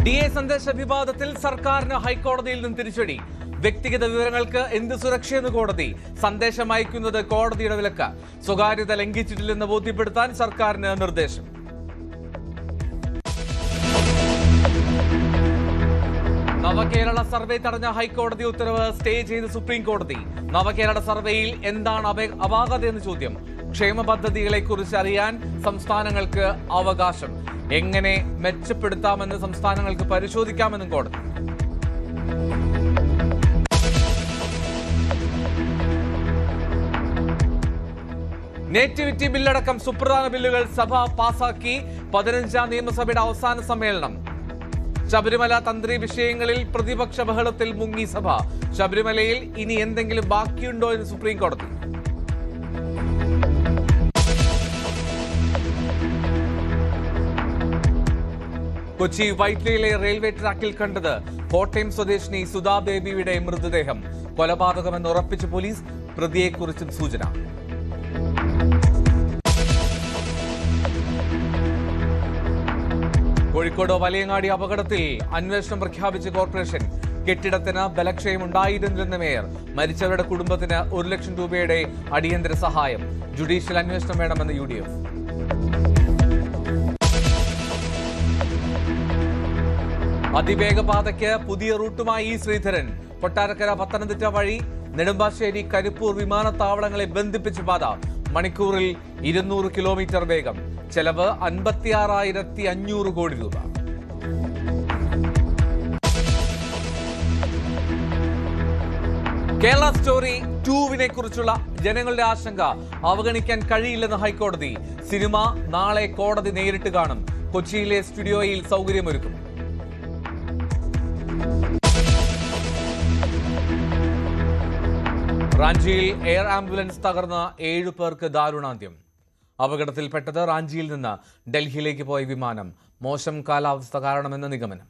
DA സന്ദേശ വിവാദത്തിൽ സർക്കാരിന് ഹൈക്കോടതിയിൽ നിന്ന് തിരിച്ചടി. വ്യക്തിഗത വിവരങ്ങൾക്ക് എന്ത് സുരക്ഷയെന്ന് കോടതി. സന്ദേശം അയക്കുന്നത് കോടതിയുടെ വിലക്ക്. സ്വകാര്യത ലംഘിച്ചിട്ടില്ലെന്ന് ബോധ്യപ്പെടുത്താൻ സർക്കാരിന് നിർദ്ദേശം. നവകേരള സർവേ തടഞ്ഞ ഹൈക്കോടതി ഉത്തരവ് സ്റ്റേ ചെയ്ത് സുപ്രീം കോടതി. നവകേരള സർവേയിൽ എന്താണ് അപാകതയെന്ന് ചോദ്യം. ക്ഷേമ പദ്ധതികളെ കുറിച്ച് അറിയാൻ സംസ്ഥാനങ്ങൾക്ക് അവകാശം. എങ്ങനെ മെച്ചപ്പെടുത്താമെന്ന് സംസ്ഥാനങ്ങൾക്ക് പരിശോധിക്കാമെന്നും കോടതി. നേറ്റിവിറ്റി ബില്ലടക്കം സുപ്രധാന ബില്ലുകൾ സഭ പാസാക്കി. 15ാം നിയമസഭയുടെ അവസാന സമ്മേളനം. ശബരിമല തന്ത്രി വിഷയങ്ങളിൽ പ്രതിപക്ഷ ബഹളത്തിൽ മുങ്ങി സഭ. ശബരിമലയിൽ ഇനി എന്തെങ്കിലും ബാക്കിയുണ്ടോ എന്ന് സുപ്രീം കോടതി. കൊച്ചി വൈറ്റ്ലയിലെ റെയിൽവേ ട്രാക്കിൽ കണ്ടത് കോട്ടയം സ്വദേശിനി സുധാ ബേബിയുടെ മൃതദേഹം. കൊലപാതകമെന്ന് ഉറപ്പിച്ച പോലീസ്. പ്രതിയെക്കുറിച്ചും സൂചന. കോഴിക്കോട് വലിയങ്ങാടി അപകടത്തിൽ അന്വേഷണം പ്രഖ്യാപിച്ച കോർപ്പറേഷൻ. കെട്ടിടത്തിന് ബലക്ഷയം ഉണ്ടായിരുന്നില്ലെന്ന് മേയർ. മരിച്ചവരുടെ കുടുംബത്തിന് 1 ലക്ഷം രൂപയുടെ അടിയന്തര സഹായം. ജുഡീഷ്യൽ അന്വേഷണം വേണമെന്ന് UDF. അതിവേഗപാതയ്ക്ക് പുതിയ റൂട്ടുമായി ശ്രീധരൻ. കൊട്ടാരക്കര പത്തനംതിട്ട വഴി നെടുമ്പാശ്ശേരി കരിപ്പൂർ വിമാനത്താവളങ്ങളെ ബന്ധിപ്പിച്ച പാത. മണിക്കൂറിൽ 200 കിലോമീറ്റർ വേഗം. ചെലവ് 56,500 കോടി രൂപ. കേരള സ്റ്റോറി 2 കുറിച്ചുള്ള ജനങ്ങളുടെ ആശങ്ക അവഗണിക്കാൻ കഴിയില്ലെന്ന് ഹൈക്കോടതി. സിനിമ നാളെ കോടതി നേരിട്ട് കാണും. കൊച്ചിയിലെ സ്റ്റുഡിയോയിൽ സൗകര്യമൊരുക്കും. റാഞ്ചിയിൽ എയർ ആംബുലൻസ് തകർന്ന് 7 പേർക്ക് ദാരുണാന്ത്യം. അപകടത്തിൽപ്പെട്ടത് റാഞ്ചിയിൽ നിന്ന് ഡൽഹിയിലേക്ക് പോയ വിമാനം. മോശം കാലാവസ്ഥ കാരണമെന്ന് നിഗമനം.